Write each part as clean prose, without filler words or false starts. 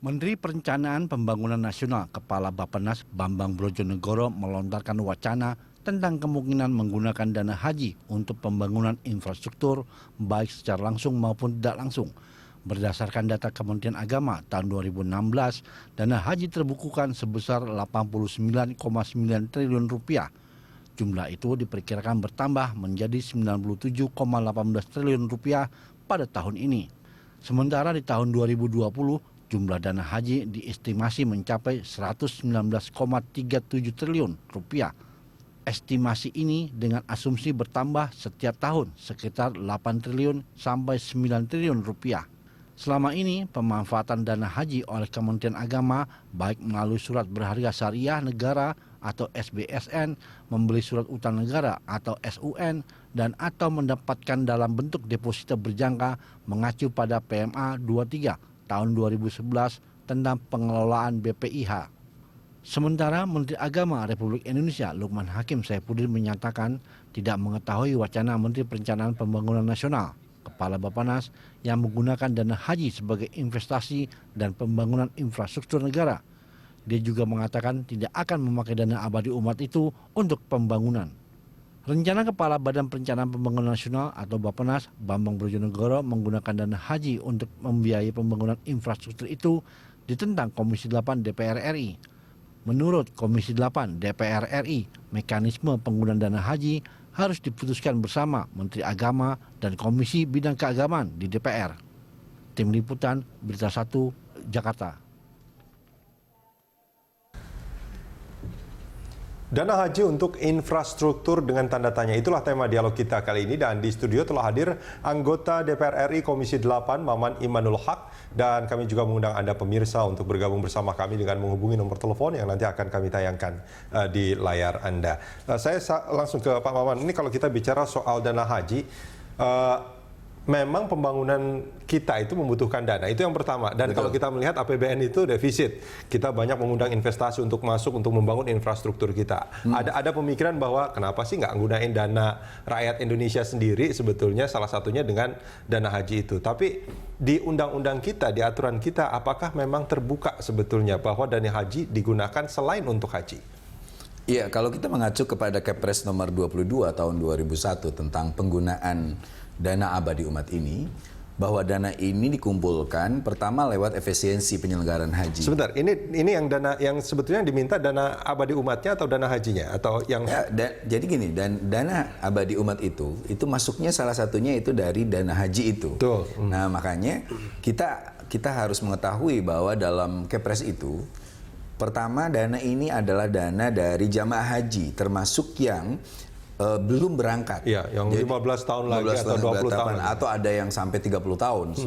Menteri Perencanaan Pembangunan Nasional Kepala Bappenas Bambang Brojonegoro melontarkan wacana tentang kemungkinan menggunakan dana haji untuk pembangunan infrastruktur baik secara langsung maupun tidak langsung. Berdasarkan data Kementerian Agama tahun 2016, dana haji terbukukan sebesar 89,9 triliun rupiah. Jumlah itu diperkirakan bertambah menjadi 97,18 triliun rupiah pada tahun ini. Sementara di tahun 2020, jumlah dana haji diestimasi mencapai 119,37 triliun rupiah. Estimasi ini dengan asumsi bertambah setiap tahun sekitar 8 triliun sampai 9 triliun rupiah. Selama ini pemanfaatan dana haji oleh Kementerian Agama baik melalui surat berharga syariah negara atau SBSN, membeli surat utang negara atau SUN, dan atau mendapatkan dalam bentuk deposito berjangka mengacu pada PMA 23 tahun 2011 tentang pengelolaan BPIH. Sementara Menteri Agama Republik Indonesia Lukman Hakim Saifuddin menyatakan tidak mengetahui wacana Menteri Perencanaan Pembangunan Nasional Kepala Bappenas yang menggunakan dana haji sebagai investasi dan pembangunan infrastruktur negara. Dia juga mengatakan tidak akan memakai dana abadi umat itu untuk pembangunan. Rencana Kepala Badan Perencanaan Pembangunan Nasional atau Bappenas Bambang Brojonegoro menggunakan dana haji untuk membiayai pembangunan infrastruktur itu ditentang Komisi 8 DPR RI. Menurut Komisi 8 DPR RI, mekanisme penggunaan dana haji harus diputuskan bersama Menteri Agama dan Komisi Bidang Keagamaan di DPR. Tim Liputan, Berita 1, Jakarta. Dana haji untuk infrastruktur dengan tanda tanya, itulah tema dialog kita kali ini, dan di studio telah hadir anggota DPR RI Komisi 8 Maman Imanul Haq, dan kami juga mengundang Anda pemirsa untuk bergabung bersama kami dengan menghubungi nomor telepon yang nanti akan kami tayangkan di layar Anda. Saya langsung ke Pak Maman. Ini kalau kita bicara soal dana haji, memang pembangunan kita itu membutuhkan dana, itu yang pertama. Dan kalau kita melihat APBN itu defisit, kita banyak mengundang investasi untuk masuk untuk membangun infrastruktur kita. Ada pemikiran bahwa kenapa sih nggak gunain dana rakyat Indonesia sendiri, sebetulnya salah satunya dengan dana haji itu. Tapi di undang-undang kita, di aturan kita, apakah memang terbuka sebetulnya bahwa dana haji digunakan selain untuk haji? Iya, kalau kita mengacu kepada Kepres nomor 22 tahun 2001 tentang penggunaan dana abadi umat ini, bahwa dana ini dikumpulkan pertama lewat efisiensi penyelenggaraan haji. Sebentar, ini yang dana yang sebetulnya diminta dana abadi umatnya atau dana hajinya atau yang jadi gini, dan dana abadi umat itu masuknya salah satunya itu dari dana haji itu. Betul. Nah, makanya kita harus mengetahui bahwa dalam Kepres itu pertama dana ini adalah dana dari jamaah haji termasuk yang belum berangkat. Ya, yang 15 tahun lagi atau 20 tahun. Atau ada yang sampai 30 tahun,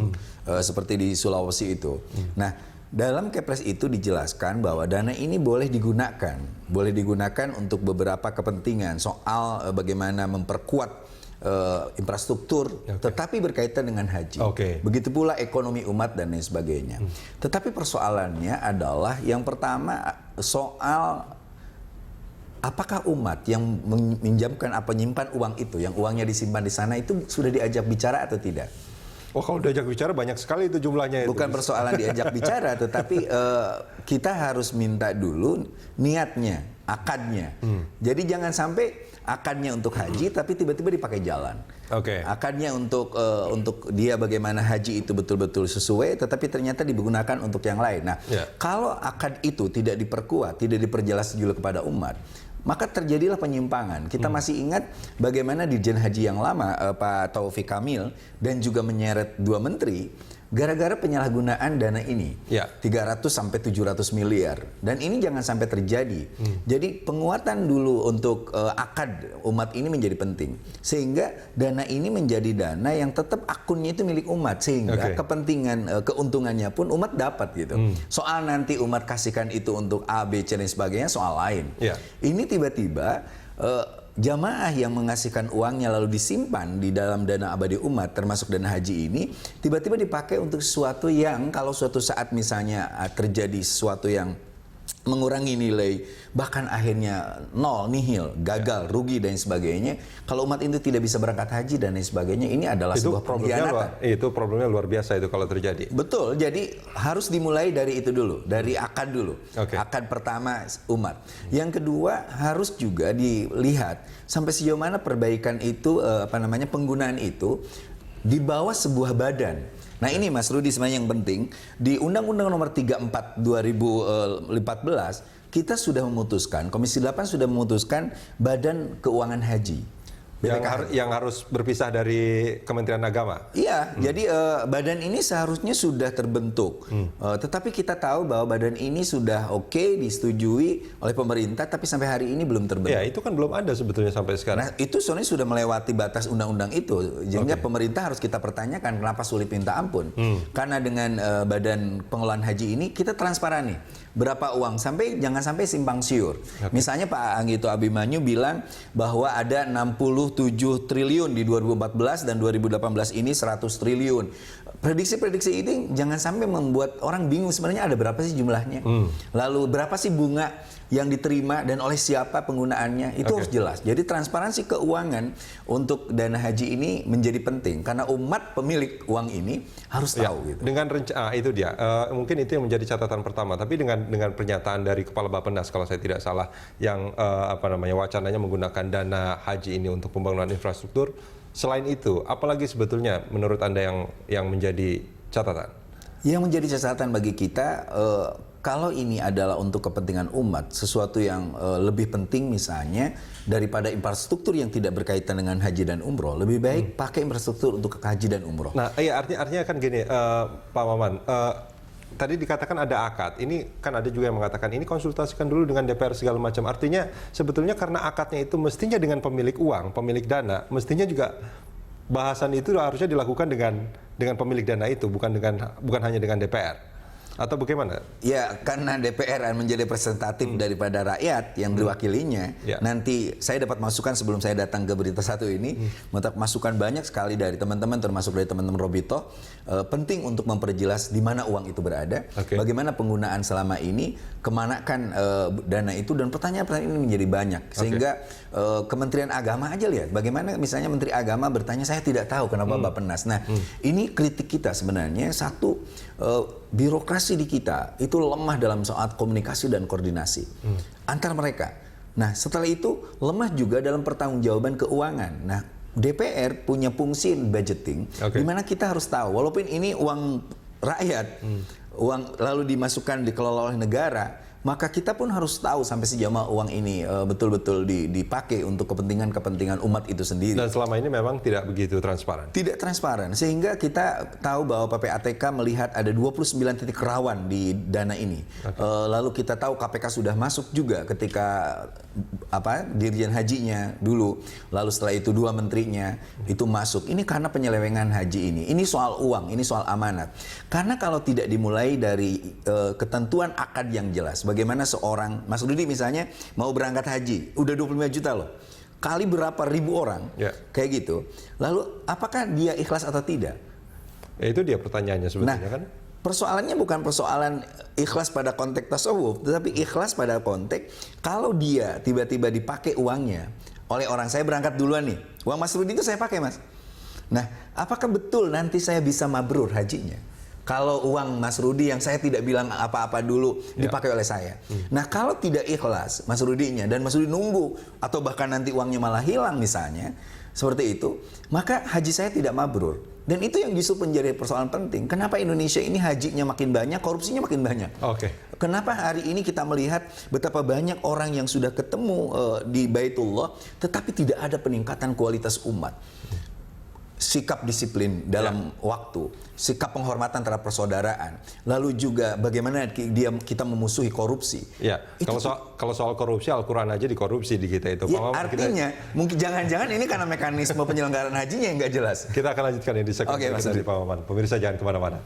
seperti di Sulawesi itu. Nah, dalam Kepres itu dijelaskan bahwa dana ini boleh digunakan untuk beberapa kepentingan soal bagaimana memperkuat infrastruktur, tetapi berkaitan dengan haji. Begitu pula ekonomi umat dan lain sebagainya. Tetapi persoalannya adalah yang pertama soal apakah umat yang meminjamkan apa menyimpan uang itu, yang uangnya disimpan di sana itu sudah diajak bicara atau tidak? Oh, kalau diajak bicara banyak sekali itu jumlahnya. Bukan persoalan diajak bicara, tetapi kita harus minta dulu niatnya, akadnya. Jadi jangan sampai akadnya untuk haji, tapi tiba-tiba dipakai jalan. Akadnya untuk dia bagaimana haji itu betul-betul sesuai, tetapi ternyata digunakan untuk yang lain. Nah, kalau akad itu tidak diperkuat, tidak diperjelas juga kepada umat, maka terjadilah penyimpangan. Kita masih ingat bagaimana Dirjen Haji yang lama, Pak Taufik Kamil, dan juga menyeret 2 menteri, gara-gara penyalahgunaan dana ini, 300 sampai 700 miliar. Dan ini jangan sampai terjadi. Jadi penguatan dulu untuk akad umat ini menjadi penting. Sehingga dana ini menjadi dana yang tetap akunnya itu milik umat. Sehingga kepentingan, keuntungannya pun umat dapat gitu. Soal nanti umat kasihkan itu untuk A, B, C, dan sebagainya soal lain. Ini tiba-tiba jamaah yang mengasihkan uangnya lalu disimpan di dalam dana abadi umat termasuk dana haji ini tiba-tiba dipakai untuk sesuatu yang kalau suatu saat misalnya terjadi sesuatu yang mengurangi nilai, bahkan akhirnya nol, nihil, gagal, rugi dan sebagainya. Kalau umat itu tidak bisa berangkat haji dan lain sebagainya, ini adalah sebuah pengkhianatan. Itu problemnya luar biasa itu kalau terjadi. Betul, jadi harus dimulai dari itu dulu, dari akad dulu. Akad pertama umat. Yang kedua harus juga dilihat sampai sejauh mana perbaikan itu, penggunaan itu di bawah sebuah badan. Nah ini Mas Rudi sebenarnya yang penting, di Undang-Undang Nomor 34 2014 kita sudah memutuskan, Komisi 8 sudah memutuskan Badan Keuangan Haji. Yang harus berpisah dari Kementerian Agama. Iya, jadi badan ini seharusnya sudah terbentuk. Tetapi kita tahu bahwa badan ini sudah oke, disetujui oleh pemerintah, tapi sampai hari ini belum terbentuk. Ya, itu kan belum ada sebetulnya sampai sekarang. Nah, itu sebenarnya sudah melewati batas undang-undang itu. Sehingga pemerintah harus kita pertanyakan kenapa sulit minta ampun. Karena dengan Badan Pengelolaan Haji ini kita transparan nih. Berapa uang, jangan sampai simpang siur. Misalnya Pak Anggito Abimanyu bilang bahwa ada 67 triliun di 2014 dan 2018 ini 100 triliun. Prediksi-prediksi ini jangan sampai membuat orang bingung sebenarnya ada berapa sih jumlahnya. Lalu berapa sih bunga yang diterima dan oleh siapa penggunaannya, itu harus jelas. Jadi transparansi keuangan untuk dana haji ini menjadi penting karena umat pemilik uang ini harus tahu. Gitu. Dengan rencana itu dia, mungkin itu yang menjadi catatan pertama. Tapi dengan pernyataan dari Kepala Bappenas kalau saya tidak salah, yang wacananya menggunakan dana haji ini untuk pembangunan infrastruktur. Selain itu, apalagi sebetulnya menurut Anda yang menjadi catatan? Yang menjadi catatan bagi kita, kalau ini adalah untuk kepentingan umat, sesuatu yang lebih penting misalnya daripada infrastruktur yang tidak berkaitan dengan haji dan umroh, lebih baik pakai infrastruktur untuk haji dan umroh. Nah, iya artinya kan gini, Pak Maman, tadi dikatakan ada akad, ini kan ada juga yang mengatakan ini konsultasikan dulu dengan DPR segala macam. Artinya sebetulnya karena akadnya itu mestinya dengan pemilik uang, pemilik dana, mestinya juga bahasan itu harusnya dilakukan dengan pemilik dana itu, bukan hanya dengan DPR. Atau bagaimana? Ya, karena DPR menjadi representatif daripada rakyat yang diwakilinya. Nanti saya dapat masukan sebelum saya datang ke Berita Satu ini, masukan banyak sekali dari teman-teman, termasuk dari teman-teman Robito. Penting untuk memperjelas di mana uang itu berada, bagaimana penggunaan selama ini, kemanakan dana itu, dan pertanyaan-pertanyaan ini menjadi banyak. Sehingga Kementerian Agama aja lihat, bagaimana misalnya Menteri Agama bertanya, saya tidak tahu kenapa Bappenas. Nah, ini kritik kita sebenarnya, satu, birokrasi di kita itu lemah dalam soal komunikasi dan koordinasi antar mereka. Nah, setelah itu lemah juga dalam pertanggungjawaban keuangan. Nah, DPR punya fungsi budgeting, di mana kita harus tahu, walaupun ini uang rakyat, uang lalu dimasukkan dikelola oleh negara, maka kita pun harus tahu sampai sejauh mana uang ini betul-betul dipakai untuk kepentingan umat itu sendiri. Dan selama ini memang tidak begitu transparan? Tidak transparan, sehingga kita tahu bahwa PPATK melihat ada 29 titik rawan di dana ini. Lalu kita tahu KPK sudah masuk juga ketika Dirjen Hajinya dulu, lalu setelah itu 2 menterinya itu masuk. Ini karena penyelewengan haji ini. Ini soal uang, ini soal amanat. Karena kalau tidak dimulai dari ketentuan akad yang jelas, bagaimana seorang, Mas Rudi misalnya mau berangkat haji, udah 25 juta loh, kali berapa ribu orang, kayak gitu. Lalu apakah dia ikhlas atau tidak? Ya, itu dia pertanyaannya sebetulnya kan. Persoalannya bukan persoalan ikhlas pada konteks tasawuf, tetapi ikhlas pada konteks kalau dia tiba-tiba dipakai uangnya oleh orang, saya berangkat duluan nih, uang Mas Rudi itu saya pakai Mas. Nah, apakah betul nanti saya bisa mabrur hajinya? Kalau uang Mas Rudi yang saya tidak bilang apa-apa dulu dipakai oleh saya. Nah, kalau tidak ikhlas Mas Rudinya dan Mas Rudi nunggu atau bahkan nanti uangnya malah hilang misalnya, seperti itu, maka haji saya tidak mabrur. Dan itu yang justru menjadi persoalan penting. Kenapa Indonesia ini hajinya makin banyak, korupsinya makin banyak? Kenapa hari ini kita melihat betapa banyak orang yang sudah ketemu di Baitullah, tetapi tidak ada peningkatan kualitas umat? Sikap disiplin dalam waktu, sikap penghormatan terhadap persaudaraan, lalu juga bagaimana kita memusuhi korupsi. Ya, kalau soal korupsi, Al-Quran aja dikorupsi di kita itu. Ya, artinya, mungkin jangan-jangan ini karena mekanisme penyelenggaraan hajinya yang nggak jelas. Kita akan lanjutkan ini di segmen dari Pak Maman. Pemirsa jangan kemana-mana.